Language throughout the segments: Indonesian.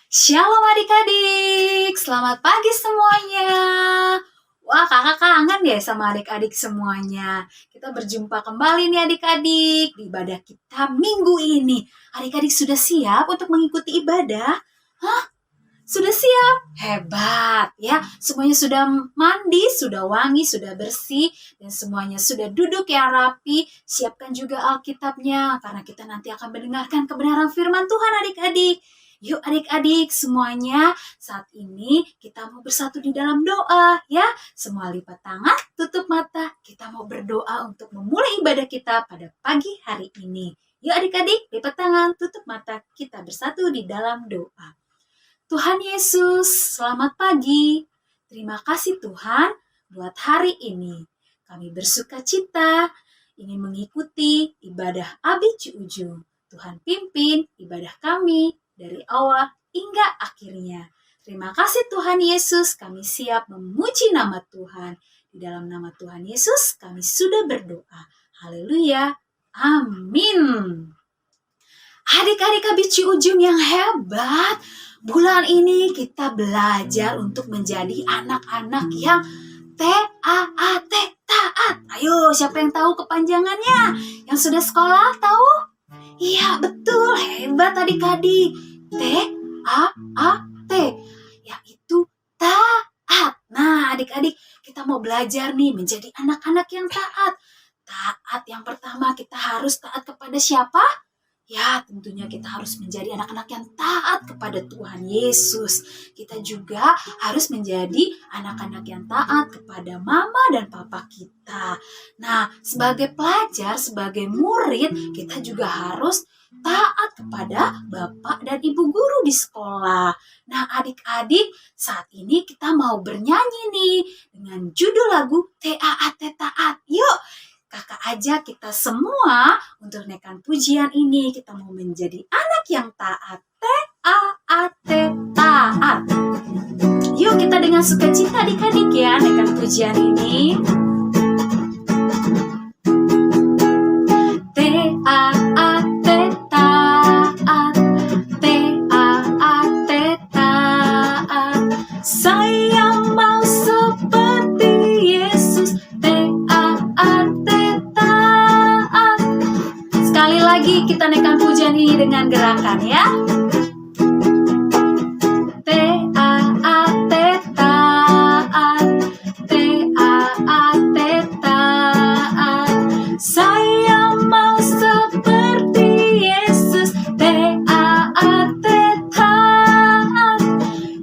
Shalom adik-adik, selamat pagi semuanya. Wah, kakak kangen ya sama adik-adik semuanya. Kita berjumpa kembali nih adik-adik di ibadah kita minggu ini. Adik-adik sudah siap untuk mengikuti ibadah? Hah? Sudah siap? Hebat ya. Semuanya sudah mandi, sudah wangi, sudah bersih, dan semuanya sudah duduk yang rapi. Siapkan juga Alkitabnya, karena kita nanti akan mendengarkan kebenaran firman Tuhan adik-adik. Yuk adik-adik semuanya, saat ini kita mau bersatu di dalam doa ya. Semua lipat tangan, tutup mata. Kita mau berdoa untuk memulai ibadah kita pada pagi hari ini. Yuk adik-adik, lipat tangan, tutup mata. Kita bersatu di dalam doa. Tuhan Yesus, selamat pagi. Terima kasih Tuhan buat hari ini. Kami bersuka cita ingin mengikuti ibadah Abi Ciujung. Tuhan pimpin ibadah kami dari awal hingga akhirnya. Terima kasih Tuhan Yesus, kami siap memuji nama Tuhan. Di dalam nama Tuhan Yesus kami sudah berdoa. Haleluya. Amin. Adik-adik Abi Ciujung yang hebat. Bulan ini kita belajar untuk menjadi anak-anak yang T-A-A-T, taat. Ayo, siapa yang tahu kepanjangannya? Yang sudah sekolah tahu? Iya, betul. Hebat adik-adik. T-A-A-T. Yaitu taat. Nah, adik-adik, kita mau belajar nih menjadi anak-anak yang taat. Taat yang pertama, kita harus taat kepada siapa? Ya, tentunya kita harus menjadi anak-anak yang taat kepada Tuhan Yesus. Kita juga harus menjadi anak-anak yang taat kepada mama dan papa kita. Nah, sebagai pelajar, sebagai murid, kita juga harus taat kepada bapak dan ibu guru di sekolah. Nah, adik-adik, saat ini kita mau bernyanyi nih dengan judul lagu T-A-A-T, taat. Yuk! Kakak ajak kita semua untuk naikkan pujian ini. Kita mau menjadi anak yang taat. T-A-A-T, taat. Yuk kita dengan sukacita adik-adik ya naikkan pujian ini. T-A-A-T, taat. T-A-A-T, taat. Saya mau seperti Yesus. Lagi kita naikkan pujian ini dengan gerakan ya. T-A-A-T, taat. T-A-A-T, taat. Saya mau seperti Yesus. T-A-A-T, taat.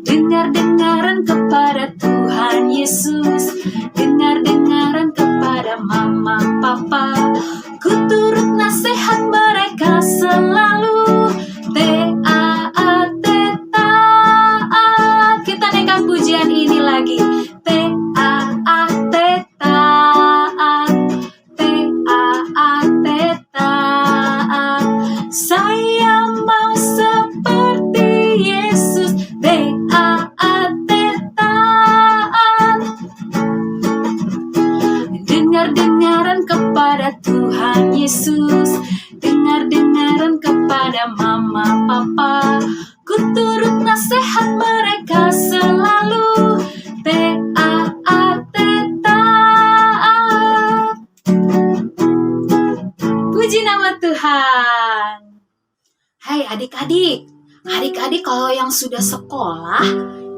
Dengar-dengaran kepada Tuhan Yesus. Dengar-dengaran kepada mama papa. Ku turut nasihat mereka selalu. T-A-A-T, taat. Kita naikkan pujian ini lagi. T-A-A-T, taat. T-A-A-T, taat. Saya mau seperti Yesus. T-A-A-T, taat. Dengar-dengaran kepada Tuhan Yesus. Dengar-dengaran kepada mama papa. Ku turut nasihat mereka selalu. T-A-A-T, taat. Puji nama Tuhan. Hai adik-adik. Adik-adik kalau yang sudah sekolah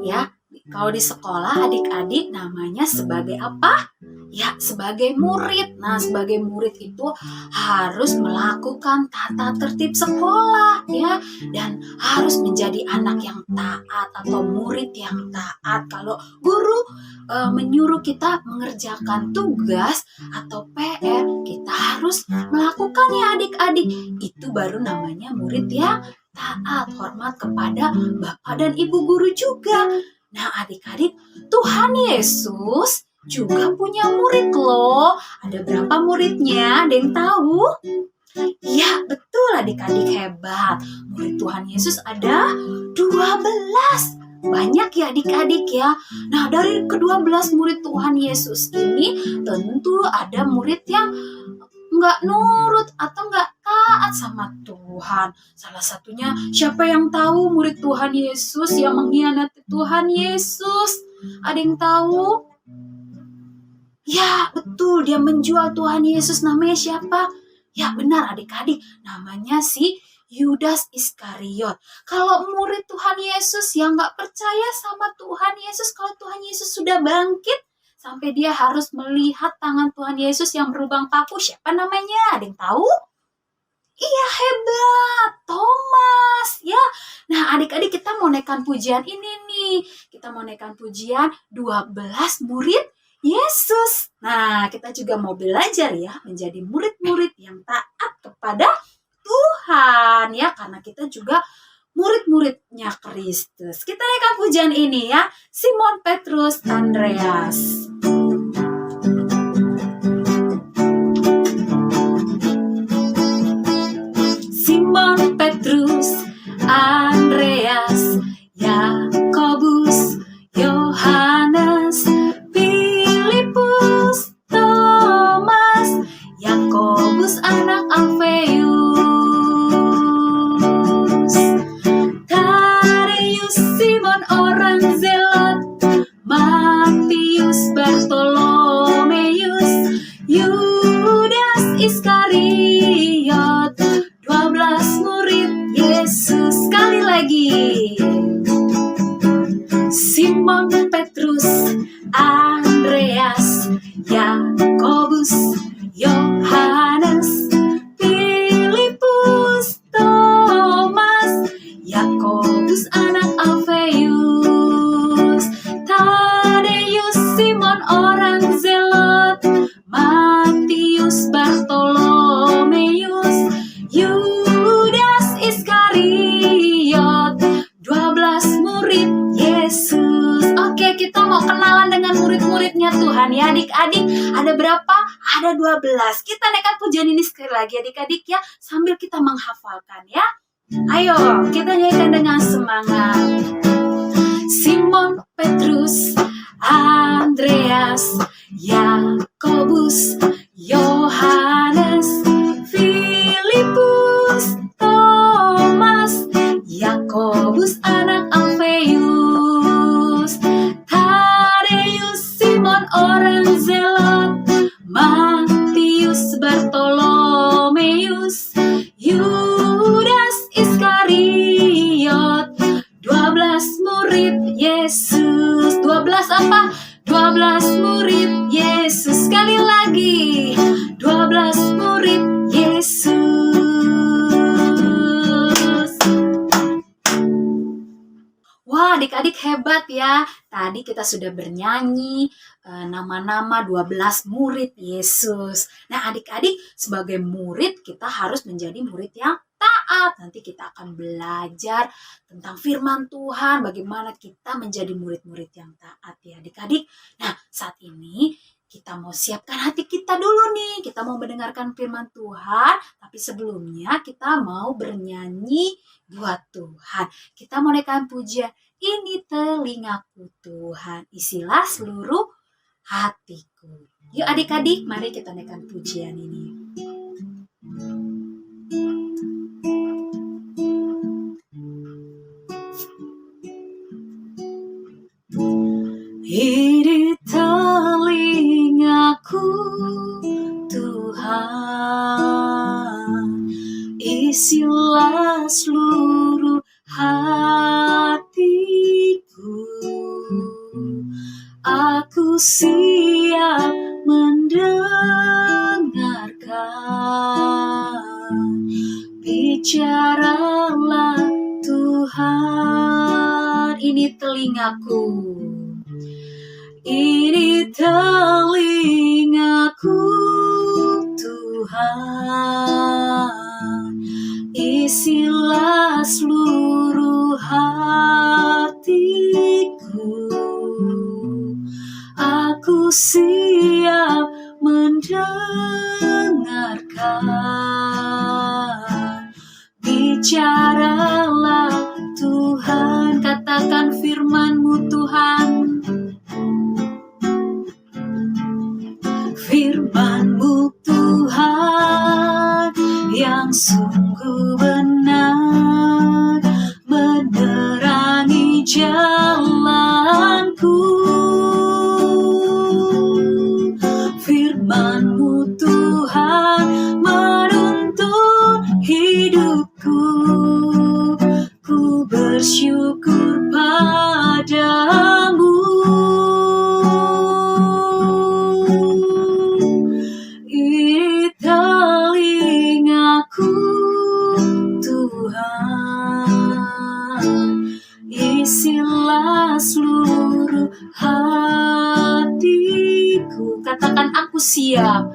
ya, kalau di sekolah adik-adik namanya sebagai apa? Ya, sebagai murid. Nah, sebagai murid itu harus melakukan tata tertib sekolah ya, dan harus menjadi anak yang taat atau murid yang taat. Kalau guru menyuruh kita mengerjakan tugas atau PR, kita harus melakukan ya adik-adik. Itu baru namanya murid yang taat, hormat kepada bapak dan ibu guru juga. Nah, adik-adik, Tuhan Yesus juga punya murid loh. Ada berapa muridnya? Ada yang tahu? Ya, betul adik-adik, hebat. Murid Tuhan Yesus ada 12. Banyak ya adik-adik ya. Nah, dari ke-12 murid Tuhan Yesus ini tentu ada murid yang nggak nurut atau nggak taat sama Tuhan. Salah satunya, siapa yang tahu murid Tuhan Yesus yang mengkhianati Tuhan Yesus? Ada yang tahu? Ya, betul, dia menjual Tuhan Yesus. Namanya siapa? Ya, benar adik-adik, namanya si Yudas Iskariot. Kalau murid Tuhan Yesus yang gak percaya sama Tuhan Yesus, kalau Tuhan Yesus sudah bangkit, sampai dia harus melihat tangan Tuhan Yesus yang berlubang paku, siapa namanya? Ada yang tahu? Iya, hebat, Thomas. Ya, nah adik-adik kita mau naikkan pujian ini nih. Kita mau naikkan pujian 12 murid Yesus. Nah, kita juga mau belajar ya menjadi murid-murid yang taat kepada Tuhan ya, karena kita juga murid-muridnya Kristus. Kita naikkan pujian ini ya, Simon Petrus Andreas. Simon Petrus Andreas, Yakobus, Yohanes, Filipus, Thomas, Yakobus anak Alfeus, Tadeus, Simon orang Zelot, Matius, Bartolomeus, Yudas Iskariot, 12 murid Yesus. Sekali lagi, Simon Petrus Andreas, Yakobus, Yohanes, Filipus, Thomas, Yakobus anak Alfeus, Tadeus, Simon orang Zelot, Matius, Bartolomeus, Yudas Iskariot, 12 murid Yesus. Oke, kita mau kenalan dengan murid-muridnya Tuhan ya adik-adik. Ada berapa? Ada 12. Kita naikkan pujian ini sekali lagi adik-adik ya, sambil kita menghafalkan ya. Ayo, kita nyanyikan dengan semangat. Simon Petrus Andreas, Yakobus, Yohanes, Filipus, Thomas, Yakobus anak Alfeus, Tadeus, Simon orang Zelot, Matius, Bartolomeus, Yudas Iskariot, 12 murid Yesus. 12 apa? 12 murid Yesus. Sekali lagi, 12 murid Yesus. Wah, adik-adik hebat ya. Tadi kita sudah bernyanyi nama-nama 12 murid Yesus. Nah, adik-adik sebagai murid kita harus menjadi murid yang taat. Nanti kita akan belajar tentang firman Tuhan, bagaimana kita menjadi murid-murid yang taat ya adik-adik. Nah, saat ini kita mau siapkan hati kita dulu nih. Kita mau mendengarkan firman Tuhan, tapi sebelumnya kita mau bernyanyi buat Tuhan. Kita mau naikkan pujian, ini telingaku Tuhan, isilah seluruh hatiku. Yuk adik-adik, mari kita naikkan pujian ini. Ini telingaku Tuhan, isilah seluruh hatiku. Aku siap mendengarkan, bicaralah Tuhan. Ini telingaku, ini telingaku Tuhan, isilah seluruh hatiku. Aku siap mendengarkan, bicaralah Tuhan. Katakan firman-Mu Tuhan, firman-Mu Tuhan yang jalanku. Firman-Mu Tuhan menuntun hidupku. Ku bersyukur padamu. Ini telingaku Tuhan, isilah seluruh hatiku. Katakan, aku siap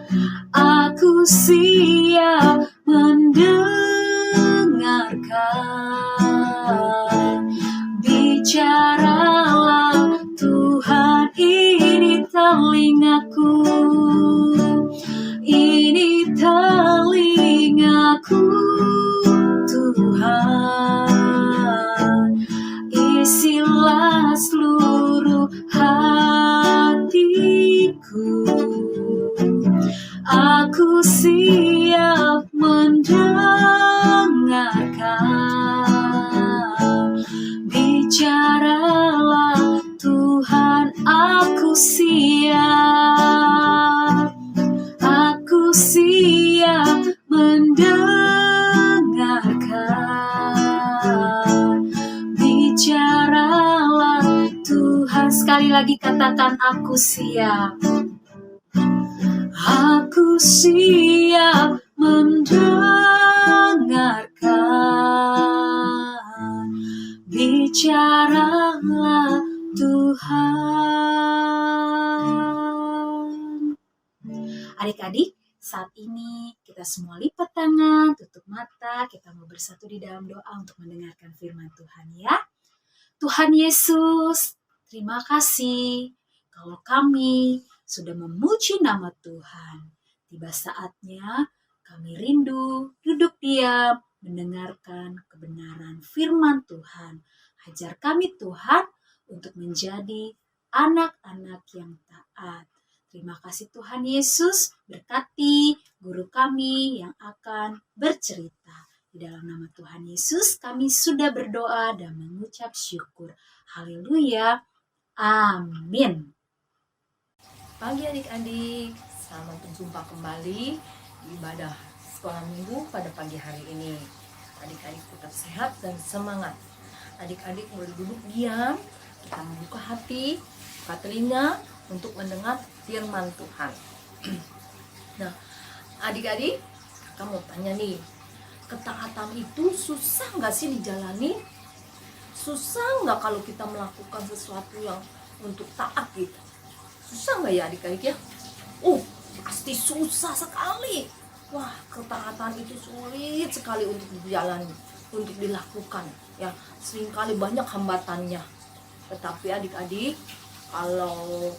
mendengarkan. Bicaralah Tuhan, ini telingaku. Ini telingaku Tuhan, isilah seluruh hatiku. Aku siap mendengarkan. Bicaralah Tuhan, aku siap. Aku siap mendengarkan. Bicaralah Tuhan. Sekali lagi katakan, aku siap. Aku siap mendengarkan. Bicaralah Tuhan. Adik-adik, saat ini kita semua lipat tangan, tutup mata, kita mau bersatu di dalam doa untuk mendengarkan firman Tuhan ya. Tuhan Yesus, terima kasih kalau kami sudah memuji nama Tuhan. Tiba saatnya kami rindu duduk diam mendengarkan kebenaran firman Tuhan. Ajar kami Tuhan untuk menjadi anak-anak yang taat. Terima kasih Tuhan Yesus, berkati guru kami yang akan bercerita. Di dalam nama Tuhan Yesus kami sudah berdoa dan mengucap syukur. Haleluya. Amin. Pagi adik-adik, selamat berjumpa kembali di ibadah sekolah minggu pada pagi hari ini. Adik-adik tetap sehat dan semangat. Adik-adik boleh duduk diam, kita membuka hati, buka telinga untuk mendengar firman Tuhan. Nah, adik-adik, kamu tanya nih, ketaatan itu susah nggak sih dijalani? Susah nggak kalau kita melakukan sesuatu yang untuk taat gitu? Susah nggak ya adik-adik ya? Pasti susah sekali. Wah, ketaatan itu sulit sekali untuk dijalani, untuk dilakukan. Ya, seringkali banyak hambatannya. Tetapi adik-adik, kalau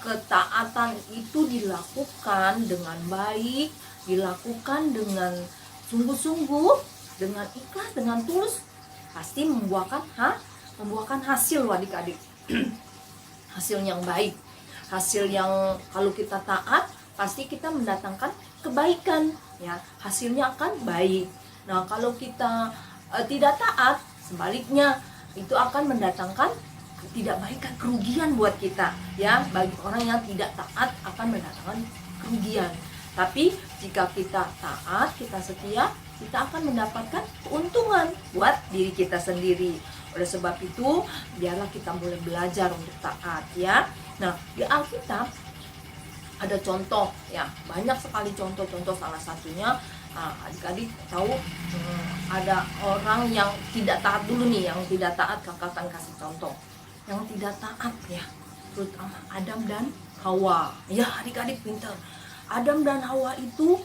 ketaatan itu dilakukan dengan baik, dilakukan dengan sungguh-sungguh, dengan ikhlas, dengan tulus, pasti membuahkan hasil adik-adik. Hasil yang baik, hasil yang kalau kita taat pasti kita mendatangkan kebaikan, ya, hasilnya akan baik. Nah, kalau kita tidak taat, sebaliknya itu akan mendatangkan ketidakbaikan, kerugian buat kita, ya. Bagi orang yang tidak taat akan mendatangkan kerugian. Tapi jika kita taat, kita setia, kita akan mendapatkan keuntungan buat diri kita sendiri. Oleh sebab itu, biarlah kita boleh belajar untuk taat, ya. Nah, di Alkitab ada contoh, ya, banyak sekali contoh-contoh. Salah satunya adik-adik tahu ada orang yang tidak taat dulu nih, yang tidak taat. Kakak akan kasih contoh yang tidak taat, ya, terutama Adam dan Hawa. Ya, adik-adik pintar. Adam dan Hawa itu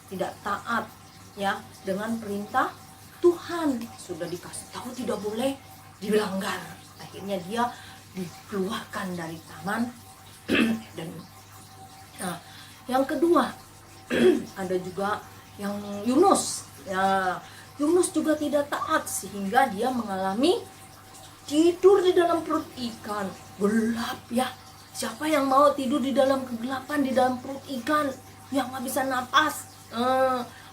tidak taat, ya, dengan perintah Tuhan. Sudah dikasih tahu tidak boleh dilanggar. Akhirnya dia dikeluarkan dari taman. Dan nah, yang kedua ada juga yang Yunus. Ya, Yunus juga tidak taat sehingga dia mengalami tidur di dalam perut ikan. Gelap, ya. Siapa yang mau tidur di dalam kegelapan, di dalam perut ikan yang nggak bisa napas?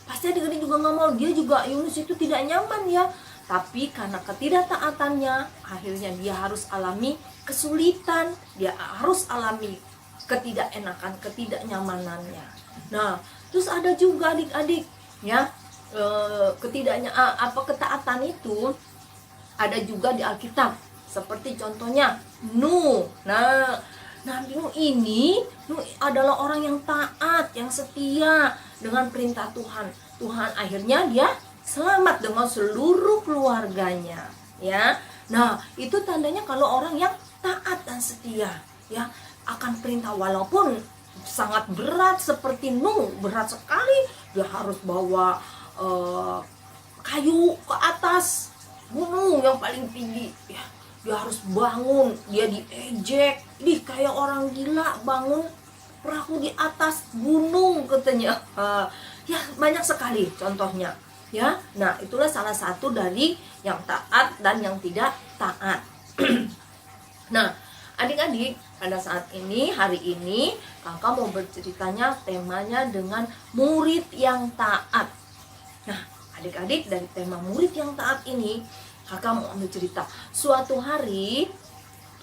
Pasti adik-adik juga nggak mau. Dia juga, Yunus itu tidak nyaman, ya. Tapi karena ketidaktaatannya, akhirnya dia harus alami kesulitan, dia harus alami ketidakenakan, ketidaknyamanannya. Nah, terus ada juga adik-adik ya, ketaatan itu ada juga di Alkitab. Seperti contohnya Nuh. Nah, Nabi Nuh adalah orang yang taat, yang setia dengan perintah Tuhan. Tuhan akhirnya dia selamat dengan seluruh keluarganya, ya. Nah, itu tandanya kalau orang yang taat dan setia, ya, akan perintah, walaupun sangat berat seperti Nuh, berat sekali, dia harus bawa kayu ke atas gunung yang paling tinggi, ya. Dia harus bangun, dia diejek, kayak orang gila bangun perahu di atas gunung katanya. Ya, banyak sekali contohnya. Ya, nah itulah salah satu dari yang taat dan yang tidak taat. Nah, adik-adik, pada saat ini, hari ini, kakak mau berceritanya temanya dengan murid yang taat. Nah, adik-adik, dari tema murid yang taat ini, kakak mau ambil cerita. Suatu hari,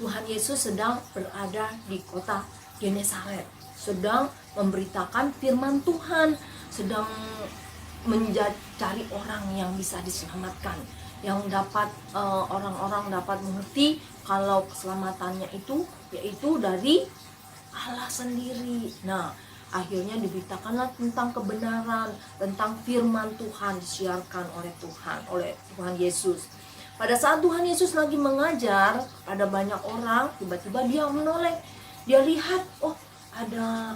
Tuhan Yesus sedang berada di kota Genesaret, sedang memberitakan firman Tuhan, sedang mencari orang yang bisa diselamatkan, yang dapat orang-orang dapat mengerti kalau keselamatannya itu yaitu dari Allah sendiri. Nah, akhirnya diberitakanlah tentang kebenaran, tentang firman Tuhan disiarkan oleh Tuhan Yesus. Pada saat Tuhan Yesus lagi mengajar pada banyak orang, tiba-tiba dia menoleh. Dia lihat, oh, ada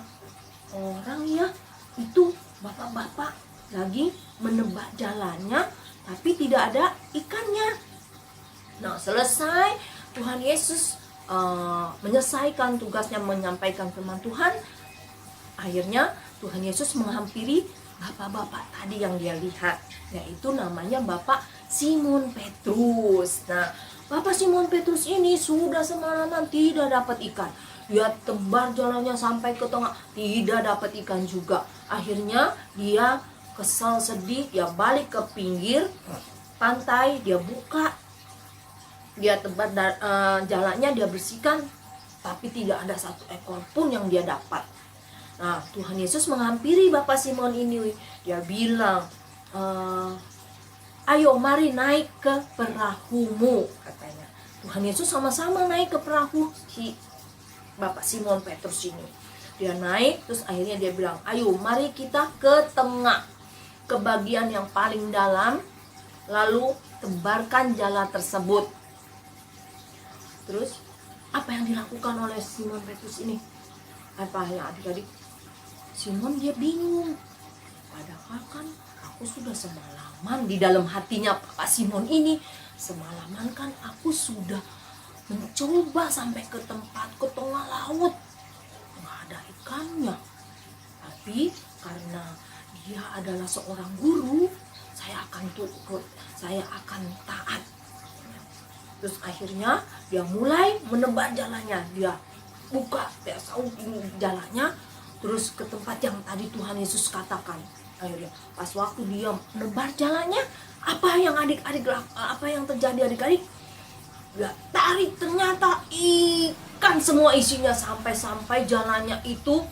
orang ya, itu bapak-bapak lagi menebak jalannya, tapi tidak ada ikannya. Nah, selesai Tuhan Yesus menyelesaikan tugasnya menyampaikan firman Tuhan, akhirnya Tuhan Yesus menghampiri bapak-bapak tadi yang dia lihat, yaitu namanya Bapak Simon Petrus. Nah, Bapak Simon Petrus ini sudah semalaman tidak dapat ikan. Dia tebar jalannya sampai ke tengah, tidak dapat ikan juga. Akhirnya dia kesal, sedih, dia balik ke pinggir pantai, dia buka, dia tebar jalannya, dia bersihkan, tapi tidak ada satu ekor pun yang dia dapat. Nah, Tuhan Yesus menghampiri Bapak Simon ini. Dia bilang, ayo mari naik ke perahumu, katanya. Tuhan Yesus sama-sama naik ke perahu si Bapak Simon Petrus ini. Dia naik, terus akhirnya dia bilang, ayo mari kita ke tengah, ke bagian yang paling dalam, lalu tebarkan jala tersebut. Terus apa yang dilakukan oleh Simon Petrus ini? Apa ya adik-adik? Simon dia bingung. Padahal kan aku sudah semalaman, di dalam hatinya Pak Simon ini, semalaman kan aku sudah mencoba sampai ke tempat, ke tengah laut, nggak ada ikannya. Tapi karena dia adalah seorang guru, saya akan turut, saya akan taat. Terus akhirnya dia mulai menebar jalannya, dia buka jalannya, terus ke tempat yang tadi Tuhan Yesus katakan. Akhirnya pas waktu dia menebar jalannya, apa yang terjadi adik-adik? Dia tarik, ternyata ikan semua isinya, sampai jalannya itu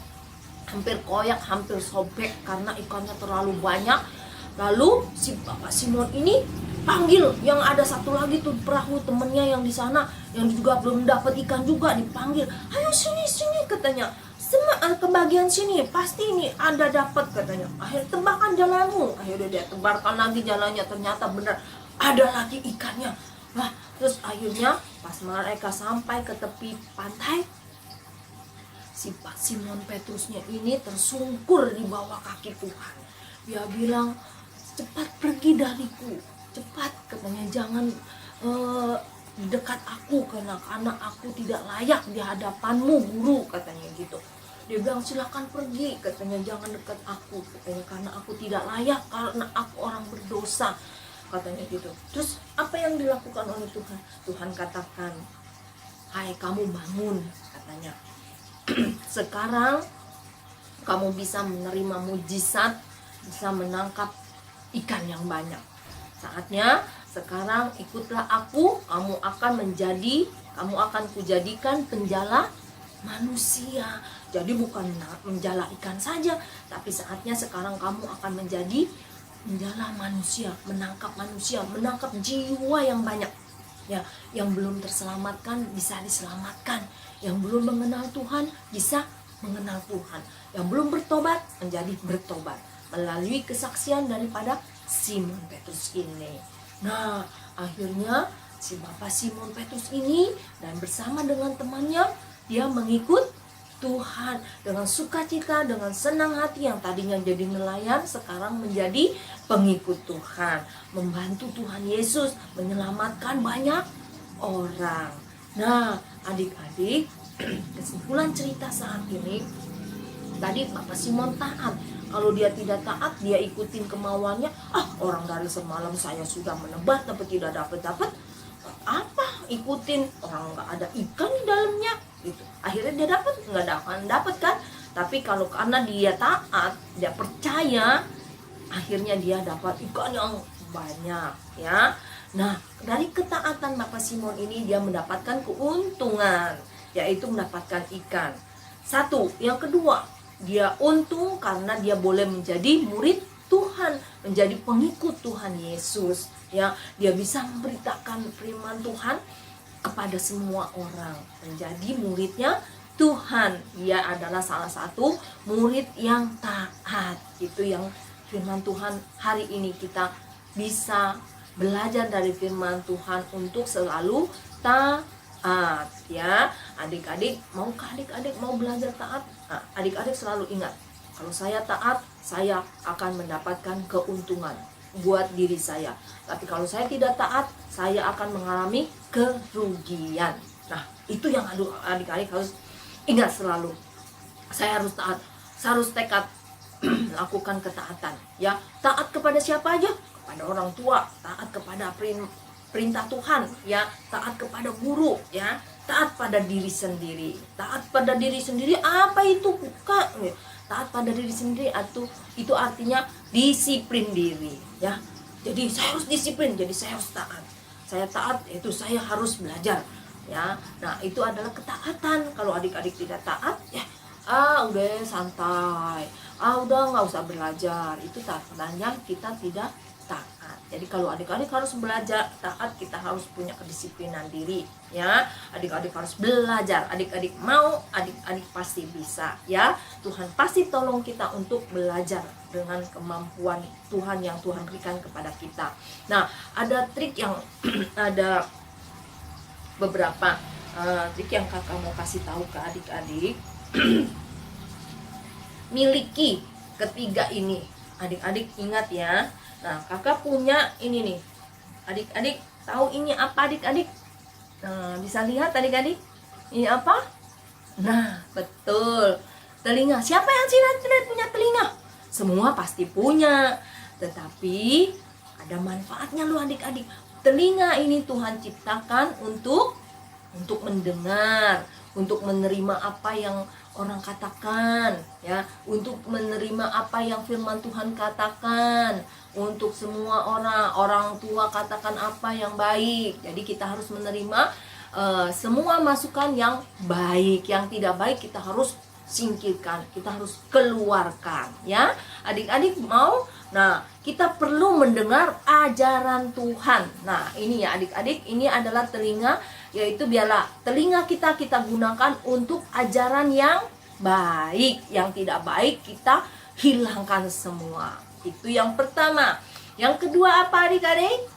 hampir koyak, hampir sobek karena ikannya terlalu banyak. Lalu si Bapak Simon ini panggil yang ada satu lagi tuh perahu temennya yang di sana, yang juga belum dapat ikan juga, dipanggil, ayo sini katanya, ke bagian sini pasti ini ada dapat, katanya. Akhirnya tebarkan jalanmu. Akhirnya dia tebarkan lagi jalannya, ternyata benar ada lagi ikannya. Wah, terus akhirnya pas mereka sampai ke tepi pantai, si Pak Simon Petrusnya ini tersungkur di bawah kaki Tuhan. Dia bilang, cepat pergi dariku, cepat, katanya, jangan dekat aku karena aku tidak layak di hadapanmu, guru, katanya gitu. Dia bilang, silakan pergi, katanya, jangan dekat aku, katanya, karena aku tidak layak, karena aku orang berdosa, katanya gitu. Terus apa yang dilakukan oleh Tuhan? Tuhan katakan, hai kamu bangun, katanya. Sekarang kamu bisa menerima mujizat, bisa menangkap ikan yang banyak. Saatnya sekarang ikutlah aku, kamu akan kujadikan penjala manusia. Jadi bukan menjala ikan saja, tapi saatnya sekarang kamu akan menjadi menjala manusia, menangkap jiwa yang banyak. Ya, yang belum terselamatkan bisa diselamatkan, yang belum mengenal Tuhan bisa mengenal Tuhan, yang belum bertobat menjadi bertobat melalui kesaksian daripada Simon Petrus ini. Nah, akhirnya si Bapak Simon Petrus ini dan bersama dengan temannya dia mengikut Tuhan dengan sukacita, dengan senang hati. Yang tadinya jadi nelayan sekarang menjadi pengikut Tuhan, membantu Tuhan Yesus menyelamatkan banyak orang. Nah, adik-adik, kesimpulan cerita saat ini, tadi Bapak Simon taat. Kalau dia tidak taat, dia ikutin kemauannya. Orang dari semalam saya sudah menebar tapi tidak dapat apa, ikutin orang nggak ada ikan di dalamnya gitu. Akhirnya dia dapat kan. Tapi kalau karena dia taat, dia percaya, akhirnya dia dapat ikan yang banyak ya. Nah, dari ketaatan Bapak Simon ini dia mendapatkan keuntungan, yaitu mendapatkan ikan. Satu, yang kedua, dia untung karena dia boleh menjadi murid Tuhan, menjadi pengikut Tuhan Yesus ya. Dia bisa memberitakan firman Tuhan kepada semua orang, menjadi muridnya Tuhan. Dia adalah salah satu murid yang taat. Itu yang firman Tuhan hari ini kita bisa belajar dari firman Tuhan untuk selalu taat ya. Adik-adik, maukah adik-adik mau belajar taat? Adik-adik selalu ingat, kalau saya taat, saya akan mendapatkan keuntungan buat diri saya. Tapi kalau saya tidak taat, saya akan mengalami kerugian. Nah, itu yang adik-adik harus ingat selalu. Saya harus taat, saya harus tekad lakukan ketaatan ya. Taat kepada siapa aja? Kepada orang tua, taat kepada perintah Tuhan ya, taat kepada guru ya, taat pada diri sendiri. Taat pada diri sendiri apa itu? Bukan. Taat pada diri sendiri itu artinya disiplin diri ya. Jadi saya harus disiplin, jadi saya harus taat. Saya taat itu saya harus belajar ya. Nah, itu adalah ketaatan. Kalau adik-adik tidak taat ya, udah santai, udah nggak usah belajar. Itu tandanya kita tidak taat. Jadi kalau adik-adik harus belajar taat, kita harus punya kedisiplinan diri ya. Adik-adik harus belajar. Adik-adik mau, adik-adik pasti bisa ya. Tuhan pasti tolong kita untuk belajar dengan kemampuan Tuhan yang Tuhan berikan kepada kita. Nah, ada trik yang ada beberapa trik yang kakak mau kasih tahu ke adik-adik. Miliki ketiga ini. Adik-adik ingat ya. Nah, kakak punya ini nih. Adik-adik tahu ini apa adik-adik? Nah, bisa lihat adik-adik? Ini apa? Nah, betul. Telinga. Siapa yang tidak punya telinga? Semua pasti punya. Tetapi ada manfaatnya loh adik-adik. Telinga ini Tuhan ciptakan untuk mendengar, untuk menerima apa yang orang katakan ya, untuk menerima apa yang firman Tuhan katakan, untuk semua orang tua katakan apa yang baik. Jadi kita harus menerima semua masukan yang baik. Yang tidak baik kita harus singkirkan, kita harus keluarkan ya. Adik-adik mau? Nah, kita perlu mendengar ajaran Tuhan. Nah, ini ya adik-adik, ini adalah telinga, yaitu biarlah telinga kita gunakan untuk ajaran yang baik. Yang tidak baik kita hilangkan semua. Itu yang pertama. Yang kedua apa adik-adik?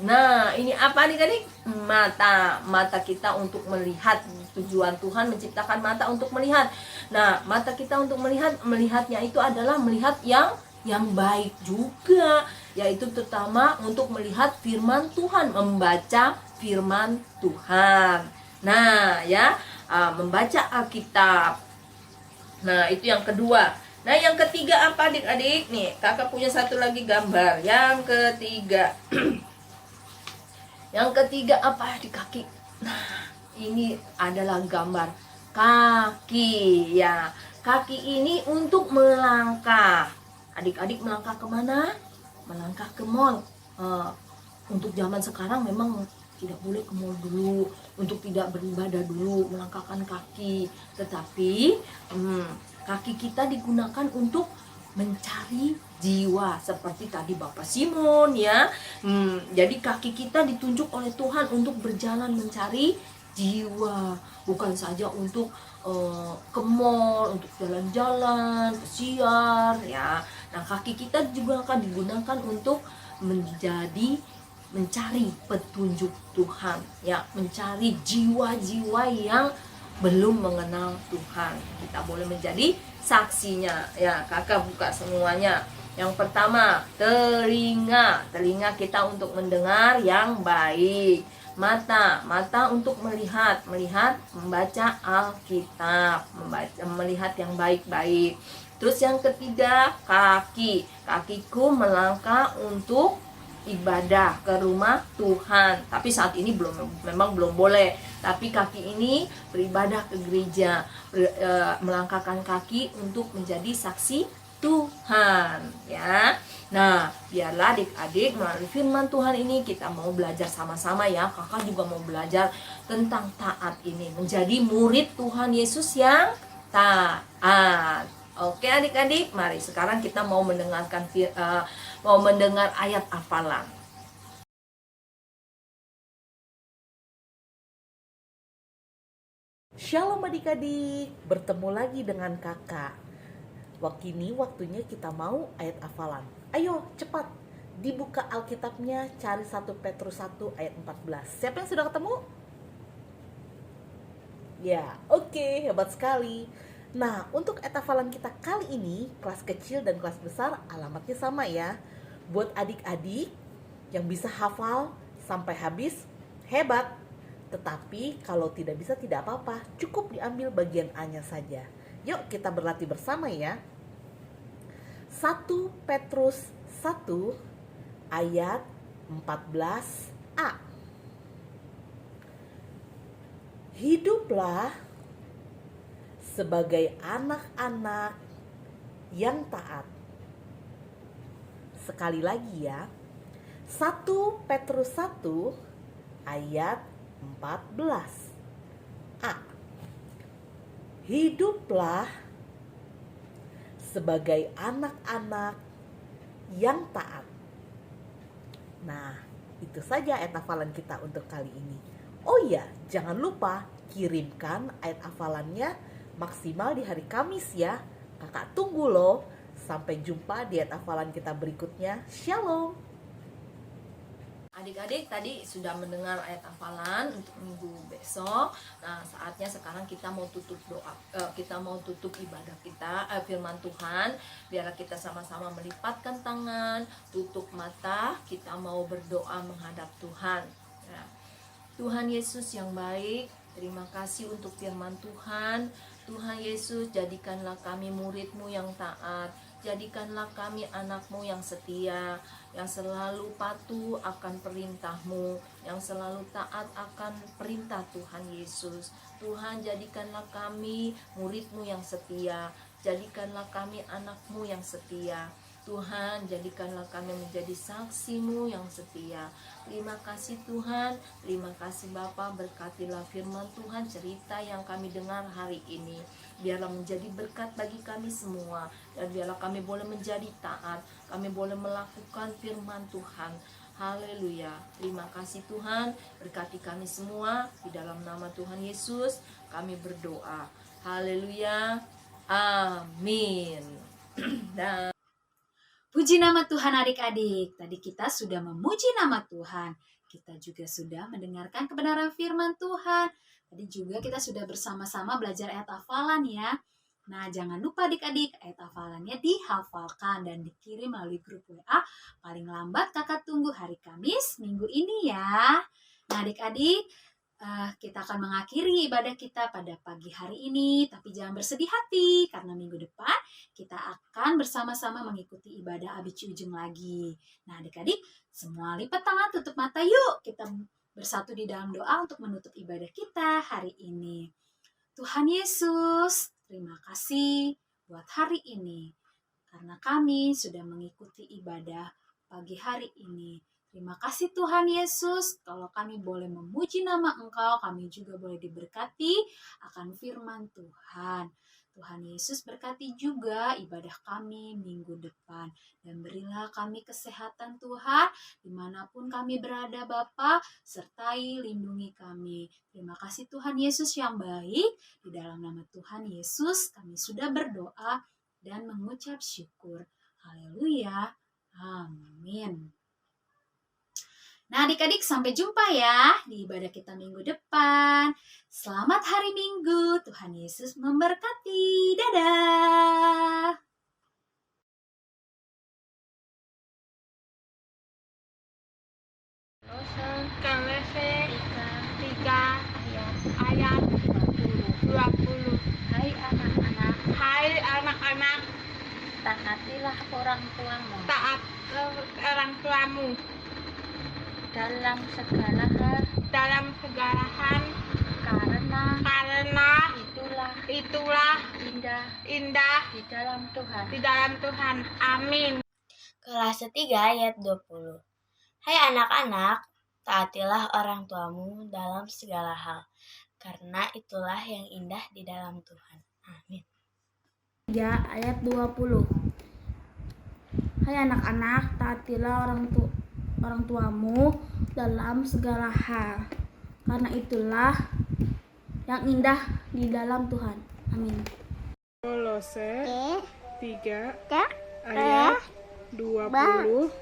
Nah, ini apa adik-adik? Mata kita untuk melihat. Tujuan Tuhan menciptakan mata untuk melihat. Nah, mata kita untuk melihatnya itu adalah melihat yang baik juga, yaitu terutama untuk melihat firman Tuhan, membaca firman Tuhan. Nah, ya, membaca Alkitab. Nah, itu yang kedua. Nah, yang ketiga apa adik-adik? Nih, kakak punya satu lagi gambar. Yang ketiga. Yang ketiga apa di kaki? Nah, ini adalah gambar kaki ya. Kaki ini untuk melangkah. Adik-adik melangkah kemana? Melangkah ke mall. untuk zaman sekarang memang tidak boleh ke mall dulu, untuk tidak beribadah dulu, melangkahkan kaki. Tetapi kaki kita digunakan untuk mencari jiwa, seperti tadi Bapak Simon ya. Jadi kaki kita ditunjuk oleh Tuhan untuk berjalan mencari jiwa, bukan saja untuk ke mall, untuk jalan-jalan, pesiar ya. Nah, kaki kita juga akan digunakan untuk mencari petunjuk Tuhan ya, mencari jiwa-jiwa yang belum mengenal Tuhan. Kita boleh menjadi saksinya ya. Kakak buka semuanya. Yang pertama, telinga kita untuk mendengar yang baik. Mata untuk melihat, membaca Alkitab, melihat yang baik-baik. Terus yang ketiga, kakiku melangkah untuk ibadah ke rumah Tuhan. Tapi saat ini memang belum boleh. Tapi kaki ini beribadah ke gereja, melangkahkan kaki untuk menjadi saksi Tuhan ya. Nah, biarlah adik-adik melalui firman Tuhan ini kita mau belajar sama-sama ya. Kakak juga mau belajar tentang taat ini, menjadi murid Tuhan Yesus yang taat. Oke adik-adik, mari sekarang kita mau mendengar ayat hafalan. Shalom adik-adik, bertemu lagi dengan kakak. Kini waktunya kita mau ayat hafalan. Ayo cepat, dibuka Alkitabnya, cari 1 Petrus 1 ayat 14. Siapa yang sudah ketemu? Ya, oke, hebat sekali. Nah, untuk ayat hafalan kita kali ini, kelas kecil dan kelas besar alamatnya sama ya. Buat adik-adik yang bisa hafal sampai habis, hebat. Tetapi kalau tidak bisa tidak apa-apa, cukup diambil bagian A-nya saja. Yuk kita berlatih bersama ya. 1 Petrus 1 ayat 14a. Hiduplah sebagai anak-anak yang taat. Sekali lagi ya. 1 Petrus 1 ayat 14a. Hiduplah sebagai anak-anak yang taat. Nah, itu saja ayat hafalan kita untuk kali ini. Oh iya, jangan lupa kirimkan ayat hafalannya maksimal di hari Kamis ya. Kakak tunggu loh. Sampai jumpa di ayat hafalan kita berikutnya. Shalom. Adik-adik tadi sudah mendengar ayat hafalan untuk minggu besok. Nah, saatnya sekarang kita mau tutup doa. Kita mau tutup ibadah kita, firman Tuhan. Biar kita sama-sama melipatkan tangan, tutup mata. Kita mau berdoa menghadap Tuhan. Ya. Tuhan Yesus yang baik, terima kasih untuk firman Tuhan. Tuhan Yesus, jadikanlah kami murid-Mu yang taat. Jadikanlah kami anak-Mu yang setia, yang selalu patuh akan perintah-Mu, yang selalu taat akan perintah Tuhan Yesus. Tuhan, jadikanlah kami murid-Mu yang setia. Jadikanlah kami anak-Mu yang setia. Tuhan, jadikanlah kami menjadi saksi-Mu yang setia. Terima kasih Tuhan, terima kasih Bapa, berkatilah firman Tuhan, cerita yang kami dengar hari ini. Biarlah menjadi berkat bagi kami semua, dan biarlah kami boleh menjadi taat, kami boleh melakukan firman Tuhan. Haleluya. Terima kasih Tuhan, berkati kami semua, di dalam nama Tuhan Yesus kami berdoa. Haleluya. Amin. Dan Puji nama Tuhan adik-adik. Tadi kita sudah memuji nama Tuhan. Kita juga sudah mendengarkan kebenaran firman Tuhan. Tadi juga kita sudah bersama-sama belajar ayat hafalan ya. Nah, jangan lupa adik-adik, ayat hafalannya dihafalkan dan dikirim melalui grup WA. Paling lambat kakak tunggu hari Kamis minggu ini ya. Nah, adik-adik, kita akan mengakhiri ibadah kita pada pagi hari ini. Tapi jangan bersedih hati, karena minggu depan kita akan bersama-sama mengikuti ibadah Abi Ujung lagi. Nah adik-adik, semua lipat tangan, tutup mata yuk. Kita bersatu di dalam doa untuk menutup ibadah kita hari ini. Tuhan Yesus, terima kasih buat hari ini. Karena kami sudah mengikuti ibadah pagi hari ini. Terima kasih Tuhan Yesus, kalau kami boleh memuji nama Engkau, kami juga boleh diberkati akan firman Tuhan. Tuhan Yesus berkati juga ibadah kami minggu depan. Dan berilah kami kesehatan Tuhan, dimanapun kami berada Bapa, sertai lindungi kami. Terima kasih Tuhan Yesus yang baik, di dalam nama Tuhan Yesus kami sudah berdoa dan mengucap syukur. Haleluya, amin. Nah adik-adik sampai jumpa ya di ibadah kita minggu depan. Selamat hari Minggu, Tuhan Yesus memberkati. Dadah. Kolose 3 ayat 20. Hai anak-anak, Hai anak-anak, taatilah orang tuamu taat orang tuamu dalam segala hal, dalam segala hal, karena itulah indah indah di dalam Tuhan. di dalam Tuhan. Amin. Kelas 3 ayat 20. Hai anak-anak, taatilah orang tuamu dalam segala hal, karena itulah yang indah di dalam Tuhan. Amin. 3 ayat 20. Hai anak-anak, taatilah orang tuamu dalam segala hal, karena itulah yang indah di dalam Tuhan. Amin. Kolose 3 ayat 20.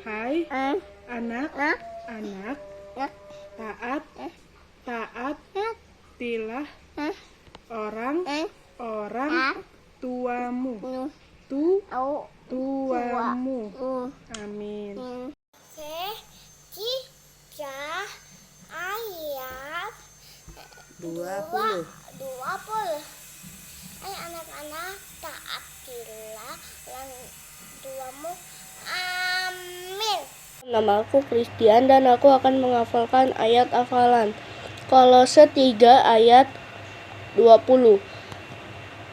Hai anak-anak, taatilah orang tuamu. Amin. 3 ayat 20. 20. Hai anak-anak, taatilah orang tuamu. Amin. Namaku Christian dan aku akan menghafalkan ayat hafalan. Kolose 3 ayat 20.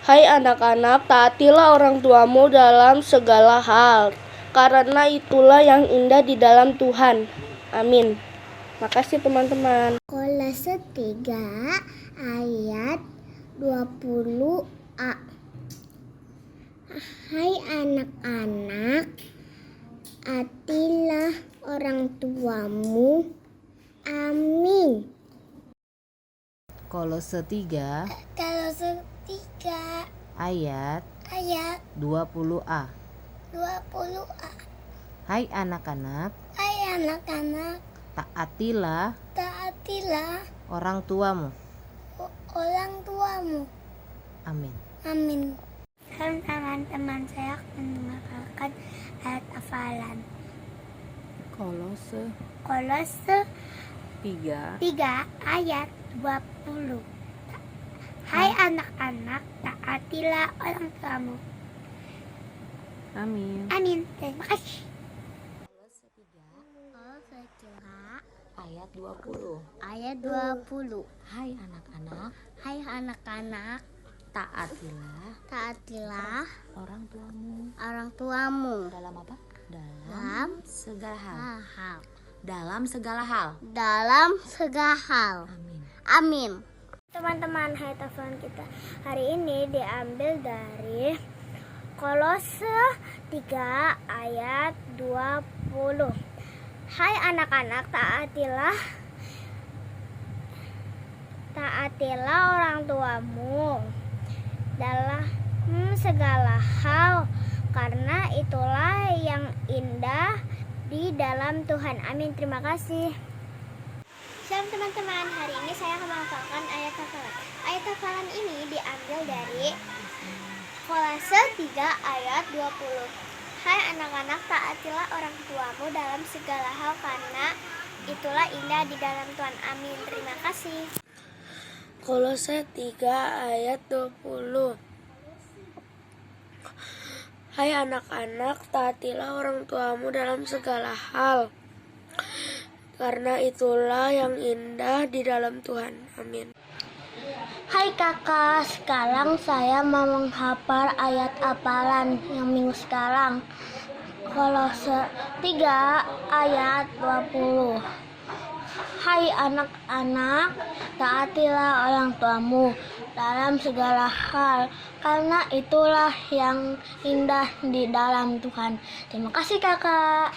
Hai anak-anak, taatilah orang tuamu dalam segala hal, karena itulah yang indah di dalam Tuhan. Amin. Makasih teman-teman. Kolose 3 ayat 20a. Hai anak-anak, taatilah orang tuamu. Amin. Kolose 3 Kolose 3 ayat ayat 20a. 20a. Hai anak-anak, taatilah taatilah orang tuamu. orang tuamu. Amin. Amin. Teman-teman, saya akan menghafalkan ayat hafalan. Kolose Kolose 3 ayat 20. Hai anak-anak, taatilah orang tuamu. Amin. Amin. Terima kasih. Kolose 3 ayat 20. Ayat 20. Hai anak-anak, Taatilah orang tuamu orang tuamu dalam apa? dalam segala hal. hal. Dalam segala hal. Dalam segala hal. Amin. Amin. Teman-teman, ayat hafalan kita hari ini diambil dari Kolose 3 ayat 20. Hai anak-anak, taatilah orang tuamu dalam segala hal, karena itulah yang indah di dalam Tuhan. Amin. Terima kasih. Shalom teman-teman, hari ini saya akan menghafalkan ayat hafalan. Ayat hafalan ini diambil dari Kolose 3 ayat 20. Hai anak-anak, taatilah orang tuamu dalam segala hal, karena itulah indah di dalam Tuhan. Amin. Terima kasih. Kolose 3 ayat 20. Hai anak-anak, taatilah orang tuamu dalam segala hal, karena itulah yang indah di dalam Tuhan. Amin. Hai kakak, sekarang saya mau menghafal ayat hafalan yang minggu sekarang. Kolose 3 ayat 20. Hai anak-anak, taatilah orang tuamu dalam segala hal, karena itulah yang indah di dalam Tuhan. Terima kasih kakak.